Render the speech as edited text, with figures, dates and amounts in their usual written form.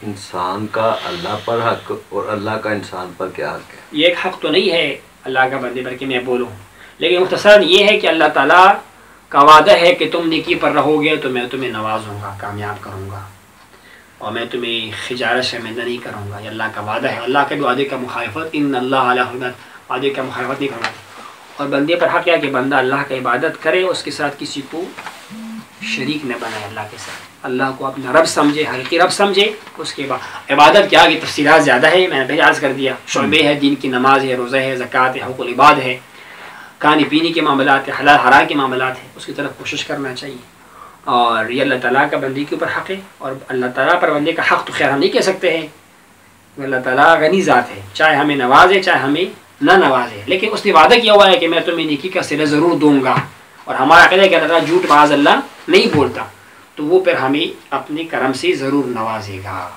انسان کا اللہ پر حق اور اللہ کا انسان پر کیا حق ہے؟ یہ ایک حق تو نہیں ہے اللہ کا بندے پر کہ میں بولوں، لیکن مختصراً یہ ہے کہ اللہ تعالیٰ کا وعدہ ہے کہ تم نیکی پر رہو گے تو میں تمہیں نوازوں گا، کامیاب کروں گا، اور میں تمہیں خجالت شرمندہ نہیں کروں گا۔ یہ اللہ کا وعدہ ہے، اللہ کے وعدے کا مخالفت ان اللہ علیہ وعدے کا مخالفت نہیں کروں گا۔ اور بندے پر حق ہے کہ بندہ اللہ کا عبادت کرے، اس کے ساتھ کسی کو شریک نہ بنائے، اللہ کے ساتھ اللہ کو اپنا رب سمجھے، حقیقی رب سمجھے۔ اس کے بعد عبادت کیا کی تفصیلات زیادہ ہے، میں نے پہلے عرض کر دیا، شعبے ہے دین کی، نماز ہے، روزہ ہے، زکوٰۃ ہے، حقوق العباد ہے، کھانے پینے کے معاملات ہیں، حلال حرام کے معاملات ہیں، اس کی طرف کوشش کرنا چاہیے۔ اور یہ اللہ تعالیٰ کا بندے کے اوپر حق ہے، اور اللہ تعالیٰ پر بندے کا حق تو خیر ہم نہیں کہہ سکتے ہیں، اللہ تعالیٰ غنی ذات ہے، چاہے ہمیں نوازے چاہے ہمیں نہ نوازے، لیکن اس نے وعدہ کیا ہوا ہے کہ میں تمہیں نیکی کا صلہ ضرور دوں گا، اور ہمارا عقیدہ ہے کہ اللہ تعالیٰ جھوٹ معاذ اللہ نہیں بولتا، تو وہ پھر ہمیں اپنے کرم سے ضرور نوازے گا۔